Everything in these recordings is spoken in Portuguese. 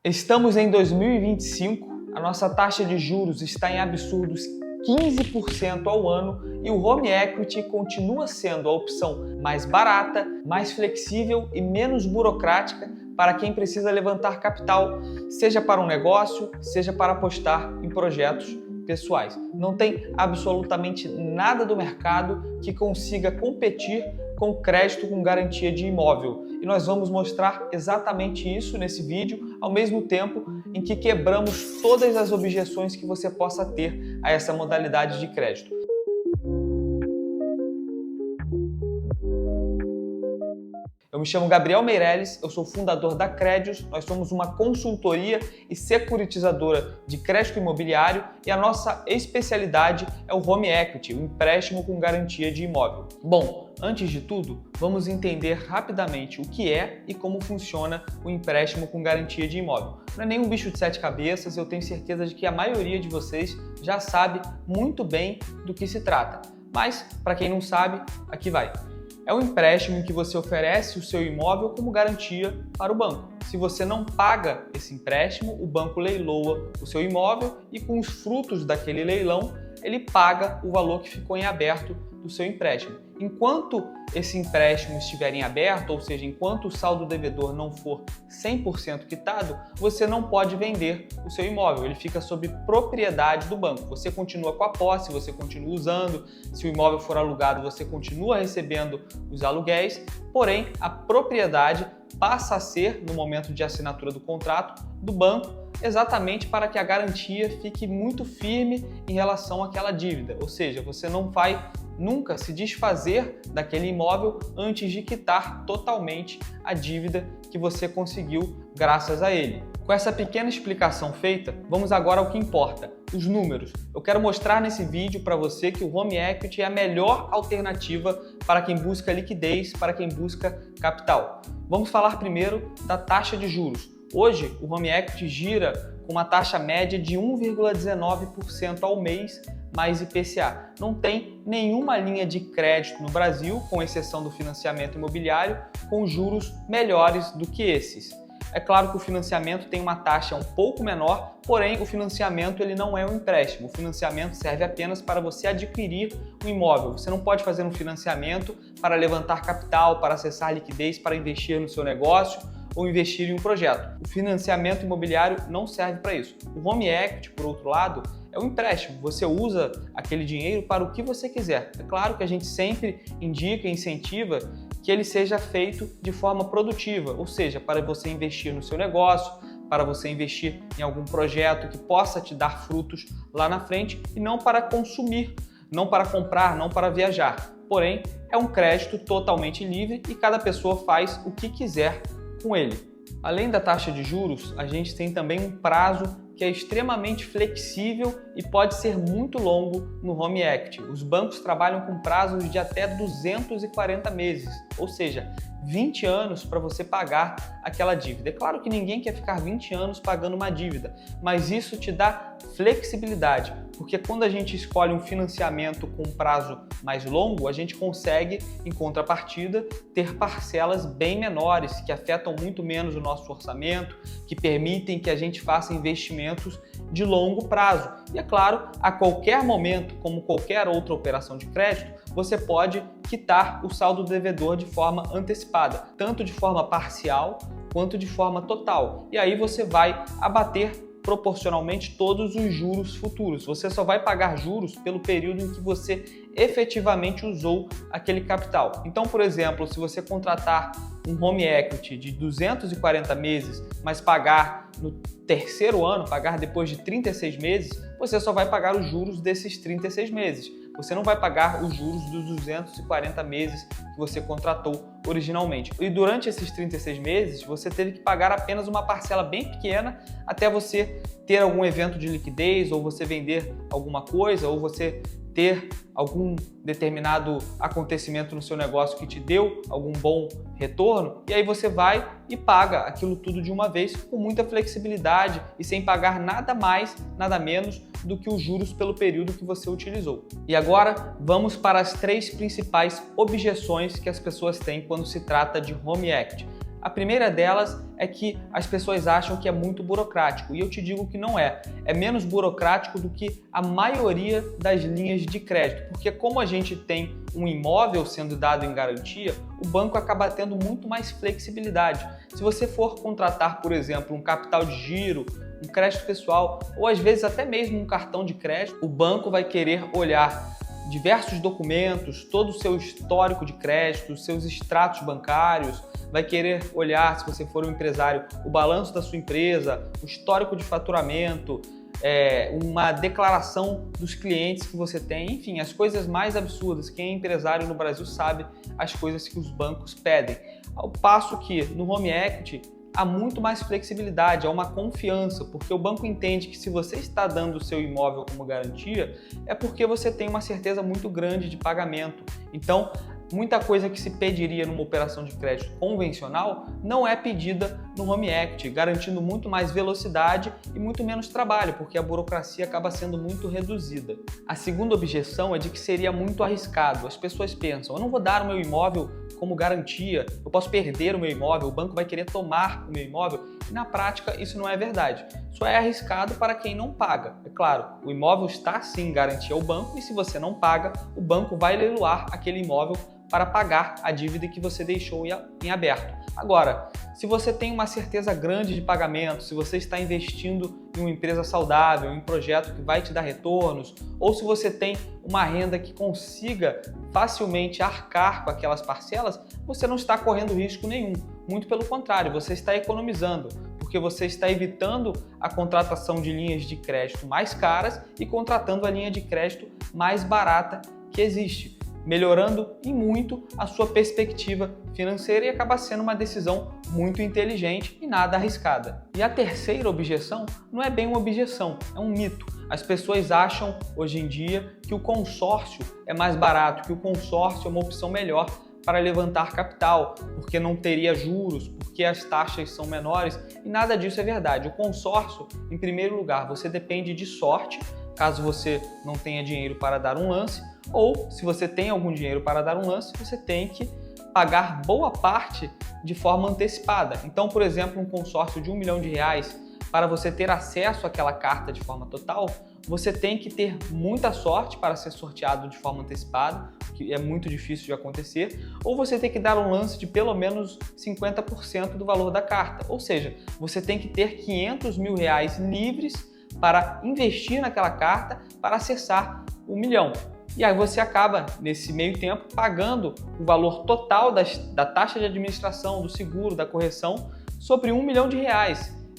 Estamos em 2025, a nossa taxa de juros está em absurdos 15% ao ano e o home equity continua sendo a opção mais barata, mais flexível e menos burocrática para quem precisa levantar capital, seja para um negócio, seja para apostar em projetos pessoais. Não tem absolutamente nada do mercado que consiga competir com crédito com garantia de imóvel. E nós vamos mostrar exatamente isso nesse vídeo, ao mesmo tempo em que quebramos todas as objeções que você possa ter a essa modalidade de crédito. Eu me chamo Gabriel Meirelles, eu sou fundador da Crédios, nós somos uma consultoria e securitizadora de crédito imobiliário e a nossa especialidade é o home equity, o empréstimo com garantia de imóvel. Bom, antes de tudo, vamos entender rapidamente o que é e como funciona o empréstimo com garantia de imóvel. Não é nenhum bicho de sete cabeças, eu tenho certeza de que a maioria de vocês já sabe muito bem do que se trata. Mas, para quem não sabe, aqui vai. É um empréstimo em que você oferece o seu imóvel como garantia para o banco. Se você não paga esse empréstimo, o banco leiloa o seu imóvel e com os frutos daquele leilão, ele paga o valor que ficou em aberto do seu empréstimo. Enquanto esse empréstimo estiver em aberto, ou seja, enquanto o saldo devedor não for 100% quitado, você não pode vender o seu imóvel, ele fica sob propriedade do banco. Você continua com a posse, você continua usando, se o imóvel for alugado, você continua recebendo os aluguéis, porém a propriedade passa a ser, no momento de assinatura do contrato, do banco, exatamente para que a garantia fique muito firme em relação àquela dívida, ou seja, você não vai nunca se desfazer daquele imóvel antes de quitar totalmente a dívida que você conseguiu graças a ele. Com essa pequena explicação feita, vamos agora ao que importa, os números. Eu quero mostrar nesse vídeo para você que o home equity é a melhor alternativa para quem busca liquidez, para quem busca capital. Vamos falar primeiro da taxa de juros. Hoje, o home equity gira com uma taxa média de 1,19% ao mês mais IPCA. Não tem nenhuma linha de crédito no Brasil, com exceção do financiamento imobiliário, com juros melhores do que esses. É claro que o financiamento tem uma taxa um pouco menor, porém o financiamento ele não é um empréstimo. O financiamento serve apenas para você adquirir um imóvel. Você não pode fazer um financiamento para levantar capital, para acessar liquidez, para investir no seu negócio ou investir em um projeto. O financiamento imobiliário não serve para isso. O home equity, por outro lado, é um empréstimo. Você usa aquele dinheiro para o que você quiser. É claro que a gente sempre indica e incentiva que ele seja feito de forma produtiva, ou seja, para você investir no seu negócio, para você investir em algum projeto que possa te dar frutos lá na frente e não para consumir, não para comprar, não para viajar. Porém, é um crédito totalmente livre e cada pessoa faz o que quiser com ele. Além da taxa de juros, a gente tem também um prazo que é extremamente flexível e pode ser muito longo no home equity. Os bancos trabalham com prazos de até 240 meses, ou seja, 20 anos para você pagar aquela dívida. É claro que ninguém quer ficar 20 anos pagando uma dívida, mas isso te dá flexibilidade, porque quando a gente escolhe um financiamento com prazo mais longo, a gente consegue, em contrapartida, ter parcelas bem menores, que afetam muito menos o nosso orçamento, que permitem que a gente faça investimentos de longo prazo. E é claro, a qualquer momento, como qualquer outra operação de crédito, você pode quitar o saldo devedor de forma antecipada, tanto de forma parcial quanto de forma total. E aí você vai abater proporcionalmente todos os juros futuros. Você só vai pagar juros pelo período em que você efetivamente usou aquele capital. Então, por exemplo, se você contratar um home equity de 240 meses, mas pagar no terceiro ano, pagar depois de 36 meses, você só vai pagar os juros desses 36 meses. Você não vai pagar os juros dos 240 meses que você contratou originalmente. E durante esses 36 meses, você teve que pagar apenas uma parcela bem pequena até você ter algum evento de liquidez, ou você vender alguma coisa, ou você ter algum determinado acontecimento no seu negócio que te deu algum bom retorno, e aí você vai e paga aquilo tudo de uma vez com muita flexibilidade e sem pagar nada mais, nada menos do que os juros pelo período que você utilizou. E agora vamos para as 3 principais objeções que as pessoas têm quando se trata de home equity. A primeira delas é que as pessoas acham que é muito burocrático, e eu te digo que não é. É menos burocrático do que a maioria das linhas de crédito, porque como a gente tem um imóvel sendo dado em garantia, o banco acaba tendo muito mais flexibilidade. Se você for contratar, por exemplo, um capital de giro, um crédito pessoal ou às vezes até mesmo um cartão de crédito, o banco vai querer olhar diversos documentos, todo o seu histórico de crédito, seus extratos bancários, vai querer olhar, se você for um empresário, o balanço da sua empresa, o histórico de faturamento, uma declaração dos clientes que você tem, enfim, as coisas mais absurdas. Quem é empresário no Brasil sabe as coisas que os bancos pedem. Ao passo que no Home Equity há muito mais flexibilidade, há uma confiança, porque o banco entende que se você está dando o seu imóvel como garantia, é porque você tem uma certeza muito grande de pagamento. Então, muita coisa que se pediria numa operação de crédito convencional não é pedida no Home Equity, garantindo muito mais velocidade e muito menos trabalho, porque a burocracia acaba sendo muito reduzida. A segunda objeção é de que seria muito arriscado. As pessoas pensam, eu não vou dar o meu imóvel como garantia, eu posso perder o meu imóvel, o banco vai querer tomar o meu imóvel, e na prática isso não é verdade. Só é arriscado para quem não paga. É claro, o imóvel está sim em garantia ao banco, e se você não paga, o banco vai leiloar aquele imóvel para pagar a dívida que você deixou em aberto. Agora, se você tem uma certeza grande de pagamento, se você está investindo em uma empresa saudável, em um projeto que vai te dar retornos, ou se você tem uma renda que consiga facilmente arcar com aquelas parcelas, você não está correndo risco nenhum. Muito pelo contrário, você está economizando, porque você está evitando a contratação de linhas de crédito mais caras e contratando a linha de crédito mais barata que existe, melhorando em muito a sua perspectiva financeira, e acaba sendo uma decisão muito inteligente e nada arriscada. E a terceira objeção não é bem uma objeção, é um mito. As pessoas acham hoje em dia que o consórcio é mais barato, que o consórcio é uma opção melhor para levantar capital, porque não teria juros, porque as taxas são menores, e nada disso é verdade. O consórcio, em primeiro lugar, você depende de sorte, caso você não tenha dinheiro para dar um lance, ou se você tem algum dinheiro para dar um lance, você tem que pagar boa parte de forma antecipada. Então, por exemplo, um consórcio de R$1 milhão, para você ter acesso àquela carta de forma total, você tem que ter muita sorte para ser sorteado de forma antecipada, que é muito difícil de acontecer, ou você tem que dar um lance de pelo menos 50% do valor da carta. Ou seja, você tem que ter R$500 mil livres para investir naquela carta para acessar R$1 milhão. E aí você acaba, nesse meio tempo, pagando o valor total da taxa de administração, do seguro, da correção, sobre R$1 milhão,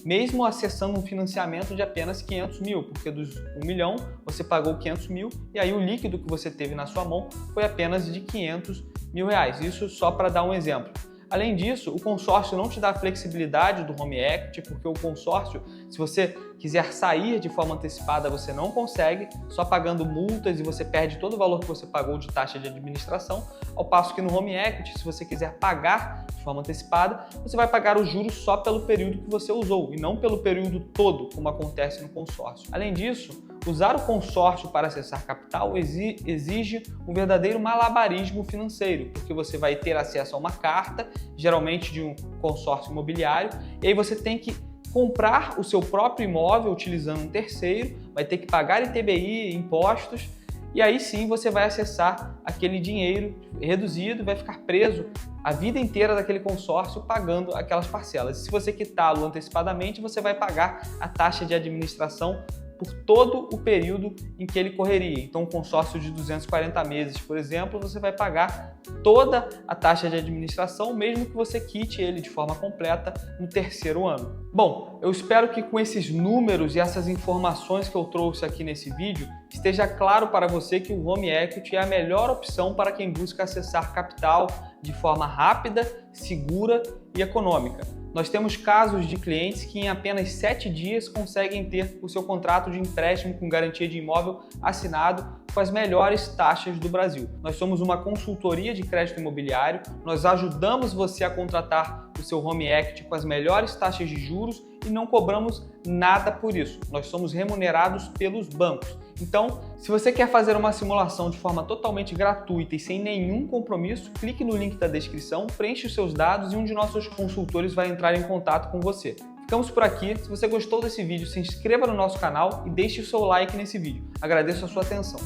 mesmo acessando um financiamento de apenas 500 mil, porque dos 1 milhão você pagou 500 mil e aí o líquido que você teve na sua mão foi apenas de 500 mil reais. Isso só para dar um exemplo. Além disso, o consórcio não te dá a flexibilidade do Home Equity, porque o consórcio, se você quiser sair de forma antecipada, você não consegue, só pagando multas, e você perde todo o valor que você pagou de taxa de administração, ao passo que no Home Equity, se você quiser pagar de forma antecipada, você vai pagar os juros só pelo período que você usou, e não pelo período todo, como acontece no consórcio. Além disso, usar o consórcio para acessar capital exige um verdadeiro malabarismo financeiro, porque você vai ter acesso a uma carta, geralmente de um consórcio imobiliário, e aí você tem que comprar o seu próprio imóvel utilizando um terceiro, vai ter que pagar ITBI, impostos, e aí sim você vai acessar aquele dinheiro reduzido, vai ficar preso a vida inteira daquele consórcio pagando aquelas parcelas. E se você quitá-lo antecipadamente, você vai pagar a taxa de administração por todo o período em que ele correria. Então, um consórcio de 240 meses, por exemplo, você vai pagar toda a taxa de administração, mesmo que você quite ele de forma completa no terceiro ano. Bom, eu espero que com esses números e essas informações que eu trouxe aqui nesse vídeo, esteja claro para você que o Home Equity é a melhor opção para quem busca acessar capital de forma rápida, segura e econômica. Nós temos casos de clientes que em apenas 7 dias conseguem ter o seu contrato de empréstimo com garantia de imóvel assinado com as melhores taxas do Brasil. Nós somos uma consultoria de crédito imobiliário, nós ajudamos você a contratar o seu Home Equity com as melhores taxas de juros e não cobramos nada por isso. Nós somos remunerados pelos bancos. Então, se você quer fazer uma simulação de forma totalmente gratuita e sem nenhum compromisso, clique no link da descrição, preencha os seus dados e um de nossos consultores vai entrar em contato com você. Ficamos por aqui. Se você gostou desse vídeo, se inscreva no nosso canal e deixe o seu like nesse vídeo. Agradeço a sua atenção.